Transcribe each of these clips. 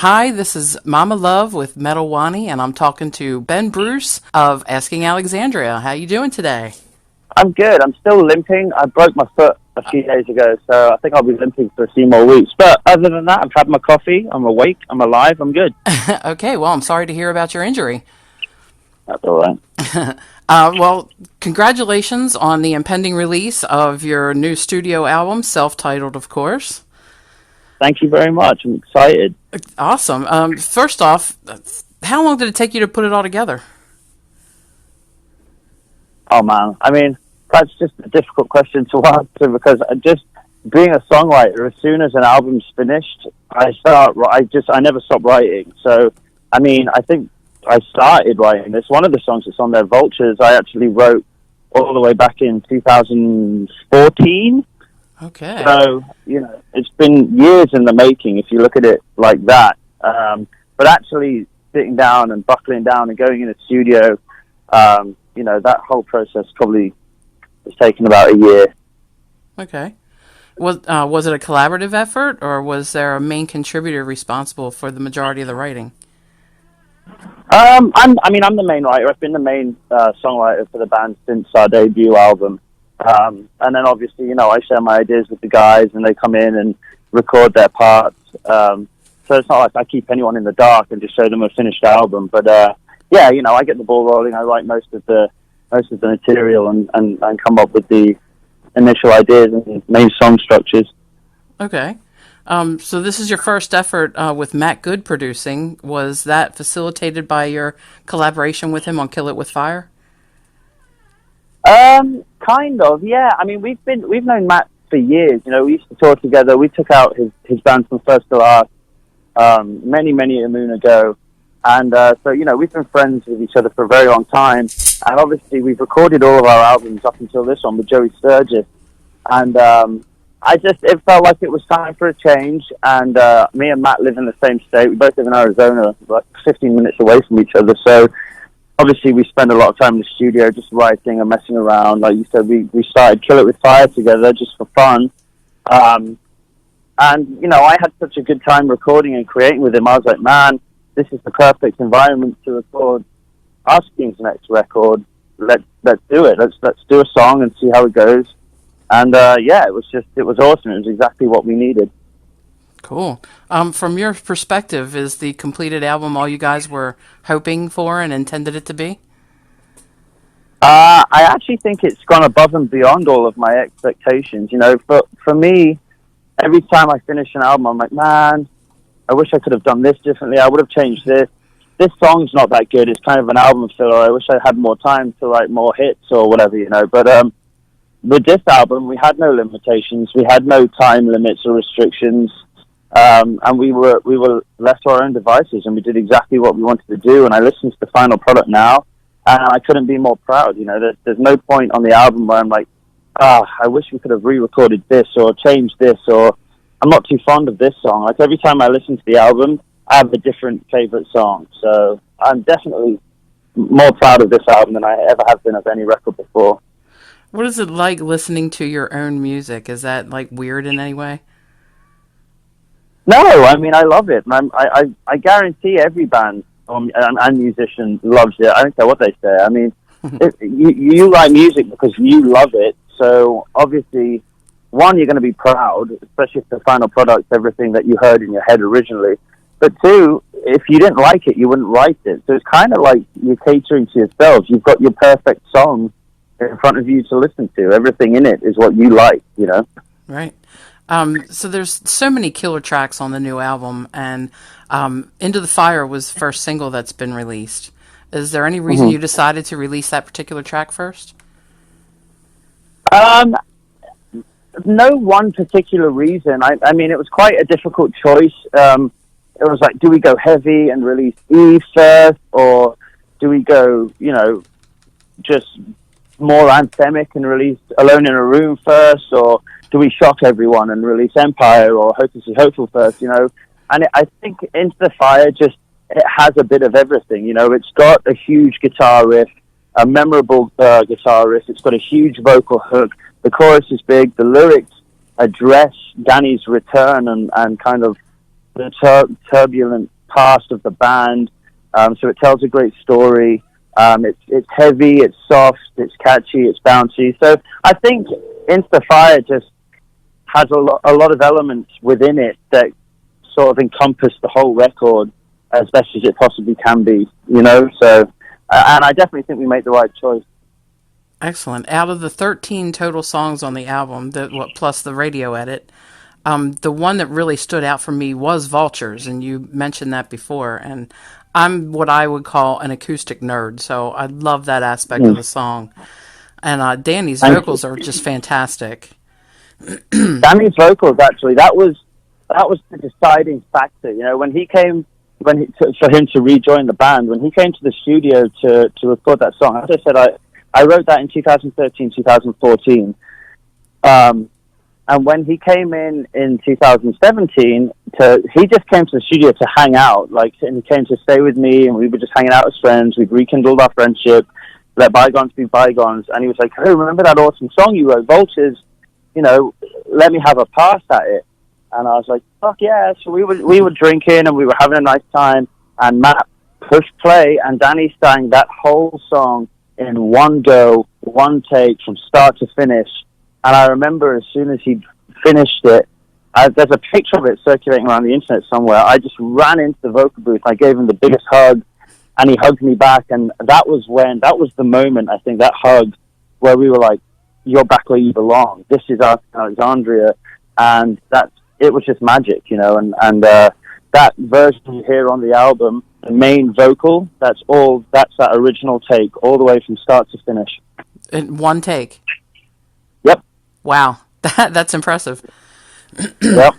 Hi, this is Mama Love with Metal Wani, and I'm talking to Ben Bruce of Asking Alexandria. How you doing today? I'm good. I'm still limping. I broke my foot a few days ago, so I think I'll be limping for a few more weeks. But other than that, I've had my coffee. I'm awake. I'm alive. I'm good. Okay, well, I'm sorry to hear about your injury. That's all right. Well, congratulations on the impending release of your new studio album, self-titled, of course. Thank you very much. I'm excited. Awesome. First off, how long did it take you to put it all together? Oh man, I mean, that's just a difficult question to answer because just being a songwriter, as soon as an album's finished, I never stop writing. So, I mean, I think I started writing this. One of the songs that's on there, Vultures, I actually wrote all the way back in 2014. Okay. So, it's been years in the making if you look at it like that. But actually sitting down and buckling down and going in a studio, that whole process probably has taken about a year. Okay. Was it a collaborative effort, or was there a main contributor responsible for the majority of the writing? I'm the main writer. I've been the main songwriter for the band since our debut album. And then obviously, I share my ideas with the guys and they come in and record their parts. So it's not like I keep anyone in the dark and just show them a finished album. But, I get the ball rolling. I write most of the material and come up with the initial ideas and main song structures. Okay. So this is your first effort with Matt Good producing. Was that facilitated by your collaboration with him on Kill It With Fire? Kind of, yeah. I mean, we've known Matt for years. We used to tour together. We took out his band from First to Last many a moon ago. And so, we've been friends with each other for a very long time. And obviously, we've recorded all of our albums up until this one with Joey Sturgis. And it felt like it was time for a change. And me and Matt live in the same state. We both live in Arizona, like 15 minutes away from each other. So obviously, we spend a lot of time in the studio just writing and messing around. Like you said, we started Kill It With Fire together just for fun. And, I had such a good time recording and creating with him. I was like, man, this is the perfect environment to record Asking's next record. Let's do it. Let's do a song and see how it goes. And it was awesome. It was exactly what we needed. Cool. From your perspective, is the completed album all you guys were hoping for and intended it to be? I actually think it's gone above and beyond all of my expectations. For me, every time I finish an album, I'm like, man, I wish I could have done this differently. I would have changed this. This song's not that good. It's kind of an album filler. I wish I had more time to write more hits or whatever, But with this album, we had no limitations. We had no time limits or restrictions. And we were left to our own devices, and we did exactly what we wanted to do. And I listened to the final product now, and I couldn't be more proud. There's no point on the album where I'm like, I wish we could have re-recorded this or changed this, or I'm not too fond of this song. Like every time I listen to the album, I have a different favorite song. So I'm definitely more proud of this album than I ever have been of any record before. What is it like listening to your own music? Is that like weird in any way? No, I mean, I love it. And I guarantee every band and musician loves it. I don't care what they say. I mean, you like music because you love it. So obviously, one, you're going to be proud, especially if the final product's everything that you heard in your head originally. But two, if you didn't like it, you wouldn't write it. So it's kind of like you're catering to yourselves. You've got your perfect song in front of you to listen to. Everything in it is what you like, Right. So there's so many killer tracks on the new album, and Into the Fire was the first single that's been released. Is there any reason you decided to release that particular track first? No one particular reason. I mean, it was quite a difficult choice. It was like, do we go heavy and release E first, or do we go, just more anthemic and release Alone in a Room first, or do we shock everyone and release Empire or Hopelessly Hopeful first, And I think Into the Fire it has a bit of everything, It's got a huge guitar riff, a memorable guitar riff. It's got a huge vocal hook. The chorus is big. The lyrics address Danny's return and kind of turbulent past of the band. So it tells a great story. It's heavy, it's soft, it's catchy, it's bouncy. So I think Insta Fire just has a lot of elements within it that sort of encompass the whole record as best as it possibly can be, you know? So, and I definitely think we made the right choice. Excellent. Out of the 13 total songs on the album, plus the radio edit, the one that really stood out for me was Vultures, and you mentioned that before. And I'm what I would call an acoustic nerd, so I love that aspect of the song. And Danny's vocals are just fantastic. Danny's vocals, actually, that was the deciding factor. You know, when he came, for him to rejoin the band, when he came to the studio to record that song, as I said, I wrote that in 2013, 2014. And when he came in 2017, he just came to the studio to hang out, and he came to stay with me, and we were just hanging out as friends. We'd rekindled our friendship, let bygones be bygones. And he was like, "Hey, remember that awesome song you wrote, Vultures? You know, let me have a pass at it." And I was like, "Fuck yeah!" So we were drinking and we were having a nice time. And Matt pushed play, and Danny sang that whole song in one go, one take, from start to finish. And I remember as soon as he finished it, there's a picture of it circulating around the internet somewhere. I just ran into the vocal booth. I gave him the biggest hug, and he hugged me back. And that was the moment, I think, that hug, where we were like, "You're back where you belong. This is our Alexandria." And it was just magic, you know. And that version you hear on the album, the main vocal, that's that original take, all the way from start to finish. In one take. Yep. Wow, that's impressive. Yep.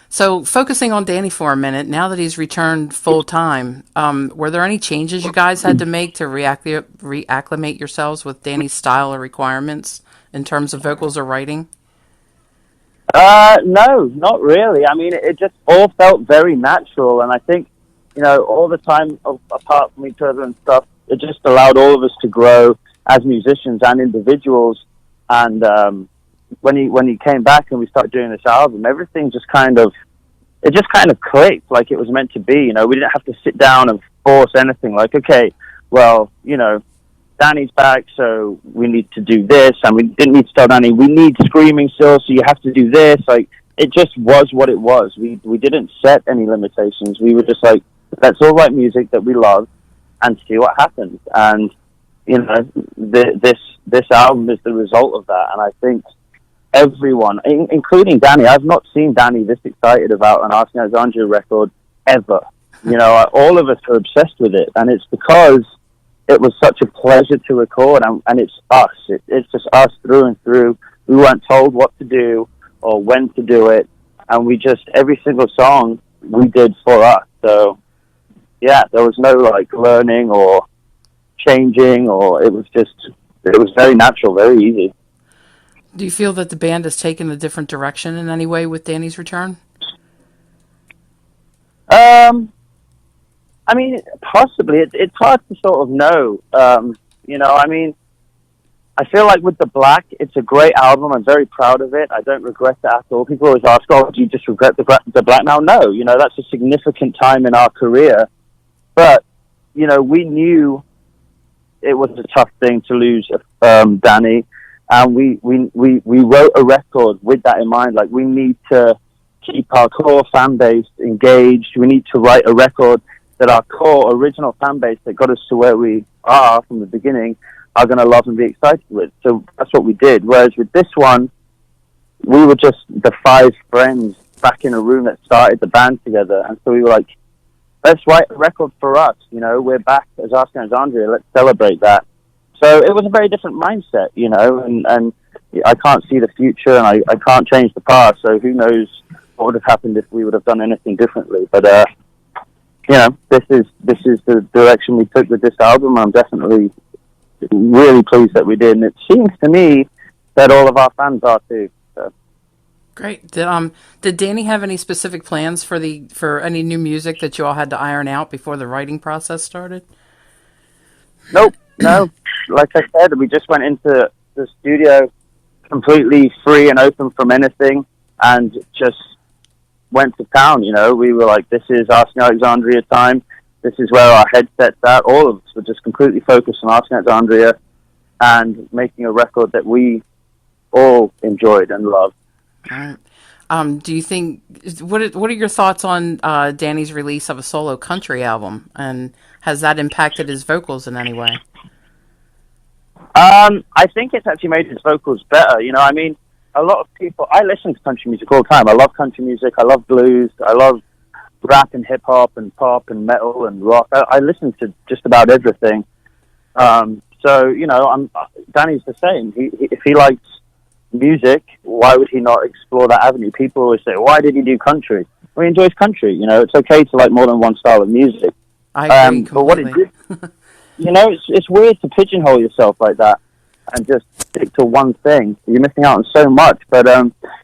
So, focusing on Danny for a minute, now that he's returned full time, were there any changes you guys had to make to reacclimate yourselves with Danny's style or requirements in terms of vocals or writing? No, not really. I mean, it just all felt very natural, and I think, you know, all the time apart from each other and stuff, it just allowed all of us to grow as musicians and individuals. And when he came back and we started doing this album, everything just kind of clicked like it was meant to be. You know, we didn't have to sit down and force anything. Like, okay, well, you know, Danny's back, so we need to do this, and we didn't need to tell Danny we need screaming still, so you have to do this. Like, it just was what it was. We didn't set any limitations. We were just like, let's all write music that we love and see what happens. And you know, this album is the result of that. And I think everyone, including Danny, I've not seen Danny this excited about an Arsene Alexandria record ever. You know, all of us are obsessed with it, and it's because it was such a pleasure to record, and it's us. It's just us through and through. We weren't told what to do or when to do it, and every single song we did for us. So, yeah, there was no, learning or changing, or it was very natural, very easy. Do you feel that the band has taken a different direction in any way with Danny's return? I mean, possibly. It's hard to sort of know. You know, I mean, I feel like with The Black, it's a great album. I'm very proud of it. I don't regret it at all. People always ask, "Oh, do you just regret The Black now?" No, you know, that's a significant time in our career. But, you know, we knew it was a tough thing to lose Danny. And we wrote a record with that in mind. Like, we need to keep our core fan base engaged. We need to write a record that our core original fan base that got us to where we are from the beginning are going to love and be excited with. So that's what we did. Whereas with this one, we were just the 5 friends back in a room that started the band together. And so we were like, let's write a record for us. You know, we're back as Arsene Alexandria. Let's celebrate that. So it was a very different mindset, you know, and I can't see the future, and I can't change the past. So who knows what would have happened if we would have done anything differently. But, you know, this is the direction we took with this album. I'm definitely really pleased that we did. And it seems to me that all of our fans are too. So. Great. Did Danny have any specific plans for any new music that you all had to iron out before the writing process started? Nope. No. Like I said, we just went into the studio completely free and open from anything, and just went to town. You know, we were like, this is Asking Alexandria time. This is where our headset's at. All of us were just completely focused on Asking Alexandria and making a record that we all enjoyed and loved. All right. Do you think what are your thoughts on Danny's release of a solo country album, and has that impacted his vocals in any way? I think it's actually made his vocals better. You know, I mean, a lot of people. I listen to country music all the time. I love country music. I love blues. I love rap and hip hop and pop and metal and rock. I listen to just about everything. So you know, Danny's the same. If he likes music, why would he not explore that avenue? People always say, why did he do country? Well, he enjoys country. You know, it's okay to like more than one style of music. I agree completely. But what it did, you know, it's weird to pigeonhole yourself like that and just stick to one thing. You're missing out on so much. But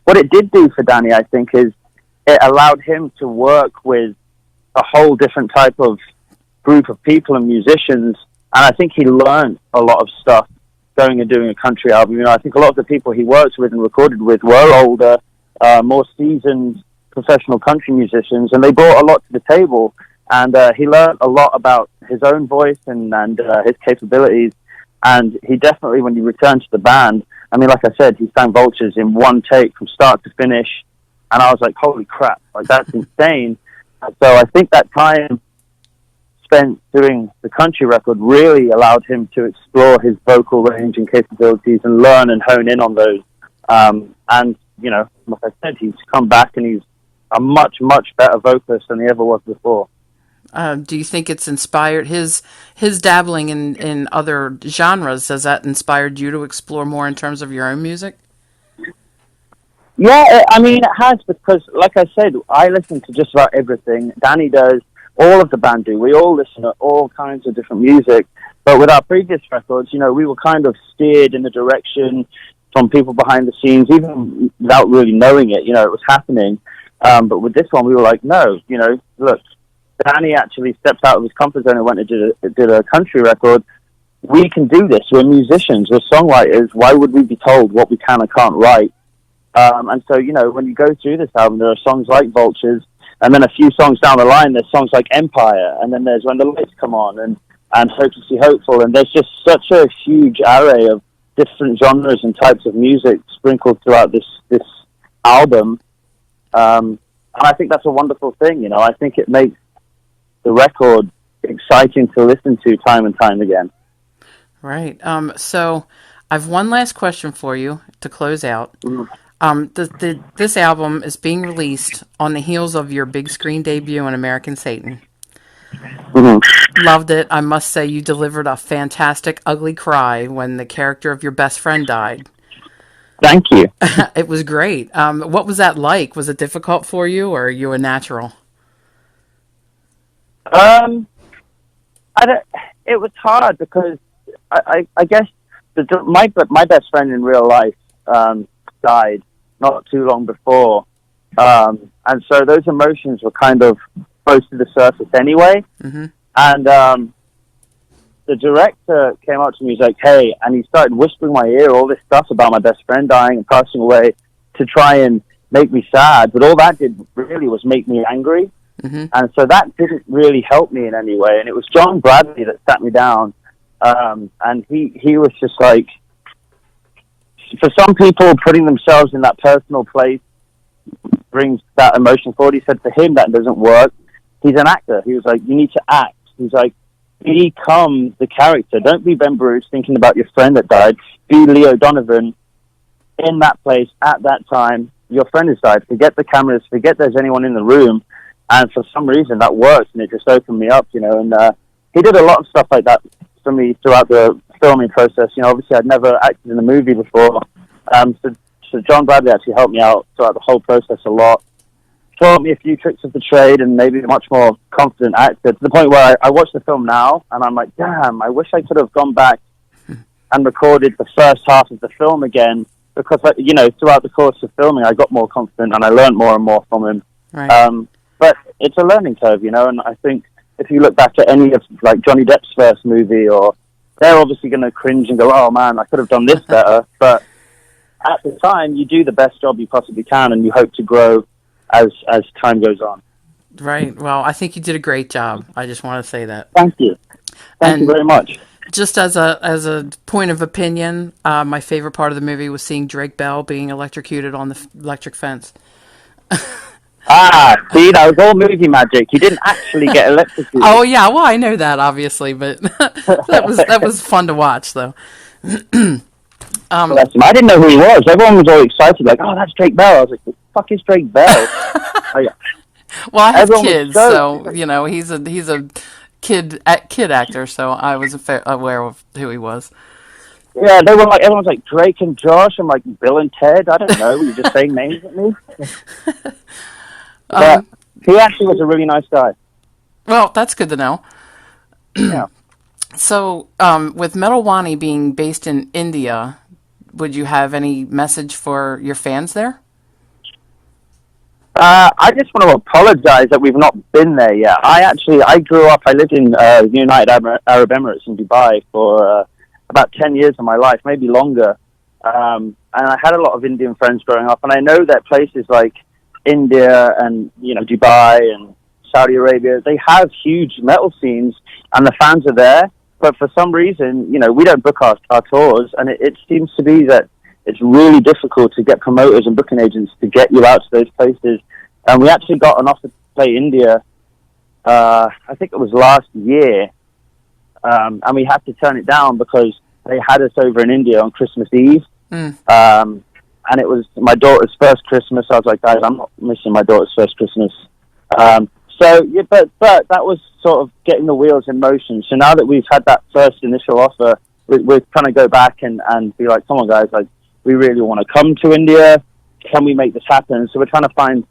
what it did do for Danny, I think, is it allowed him to work with a whole different type of group of people and musicians. And I think he learned a lot of stuff going and doing a country album. You know, I think a lot of the people he worked with and recorded with were older, more seasoned professional country musicians, and they brought a lot to the table. And he learned a lot about his own voice and his capabilities. And he definitely, when he returned to the band, I mean, like I said, he sang Vultures in one take from start to finish. And I was like, holy crap, like that's insane. And so I think that time spent doing the country record really allowed him to explore his vocal range and capabilities and learn and hone in on those. And, you know, like I said, he's come back and he's a much, much better vocalist than he ever was before. Do you think it's inspired his dabbling in other genres? Has that inspired you to explore more in terms of your own music? Yeah, I mean, it has, because, like I said, I listen to just about everything. Danny does. All of the band do. We all listen to all kinds of different music. But with our previous records, you know, we were kind of steered in a direction from people behind the scenes, even without really knowing it. You know, it was happening. But with this one, we were like, no, you know, look, Danny actually stepped out of his comfort zone and went and did a country record. We can do this. We're musicians. We're songwriters. Why would we be told what we can and can't write? And so, you know, when you go through this album, there are songs like Vultures, and then a few songs down the line, there's songs like Empire, and then there's When the Lights Come On, and Hopelessly Hopeful, and there's just such a huge array of different genres and types of music sprinkled throughout this album. And I think that's a wonderful thing, you know. I think it makes the record exciting to listen to time and time again. Right. So I've one last question for you to close out. Mm-hmm. This album is being released on the heels of your big screen debut in American Satan. Mm-hmm. Loved it. I must say you delivered a fantastic ugly cry when the character of your best friend died. Thank you. It was great. What was that like? Was it difficult for you, or are you a natural? It was hard because I guess my best friend in real life died not too long before, and so those emotions were kind of close to the surface anyway. Mm-hmm. And the director came up to me, he's like, hey, and he started whispering in my ear all this stuff about my best friend dying and passing away to try and make me sad, but all that did really was make me angry. Mm-hmm. And so that didn't really help me in any way. And it was John Bradley that sat me down, and he was just like, for some people, putting themselves in that personal place brings that emotion forward. He said for him that doesn't work. He's an actor. He was like, you need to act. He's like, become the character. Don't be Ben Bruce thinking about your friend that died. Be Leo Donovan in that place at that time. Your friend has died. Forget the cameras. Forget there's anyone in the room. And for some reason that worked, and it just opened me up, you know. And he did a lot of stuff like that for me throughout the filming process. You know, obviously I'd never acted in a movie before. So John Bradley actually helped me out throughout the whole process a lot. Taught me a few tricks of the trade and maybe a much more confident actor, to the point where I watch the film now and I'm like, damn, I wish I could have gone back and recorded the first half of the film again, because, you know, throughout the course of filming I got more confident and I learned more and more from him. Right. But it's a learning curve, you know, and I think if you look back at any of, like, Johnny Depp's first movie, or they're obviously going to cringe and go, oh man, I could have done this better, but at the time you do the best job you possibly can and you hope to grow as time goes on. Right. Well, I think you did a great job. I just want to say that. Thank you. Thank you And very much. just as a point of opinion, my favorite part of the movie was seeing Drake Bell being electrocuted on the electric fence. Ah, see, that was all movie magic. He didn't actually get electrocuted. Oh yeah, well I know that obviously, but that was fun to watch though. Bless him. I didn't know who he was. Everyone was all excited, like, "Oh, that's Drake Bell." I was like, "Who the fuck is Drake Bell?" Like, Well, I have everyone was kids, so. so you know he's a kid actor, so I was aware of who he was. Yeah, they were like, everyone's like Drake and Josh. I'm like Bill and Ted. I don't know. You're just saying names at me. But he actually was a really nice guy. Well, that's good to know. Yeah. So, with Metal Wani being based in India, would you have any message for your fans there? I just want to apologize that we've not been there yet. I grew up, I lived in the United Arab Emirates in Dubai for about 10 years of my life, maybe longer. And I had a lot of Indian friends growing up, and I know that places like India and, Dubai and Saudi Arabia, they have huge metal scenes, and the fans are there. But for some reason, we don't book our tours, and it seems to be that it's really difficult to get promoters and booking agents to get you out to those places. And we actually got an offer to play India, I think it was last year, and we had to turn it down because they had us over in India on Christmas Eve. And it was my daughter's first Christmas. I was like, guys, I'm not missing my daughter's first Christmas. But that was sort of getting the wheels in motion. So now that we've had that first initial offer, we're trying to go back and be like, come on, guys, like, we really want to come to India. Can we make this happen? So we're trying to find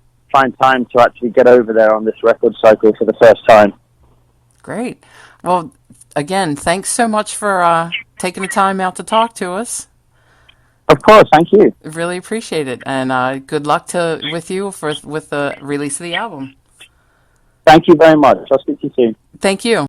time to actually get over there on this record cycle for the first time. Great. Well, again, thanks so much for taking the time out to talk to us. Of course, thank you. Really appreciate it, and good luck with you with the release of the album. Thank you very much. I'll speak to you soon. Thank you.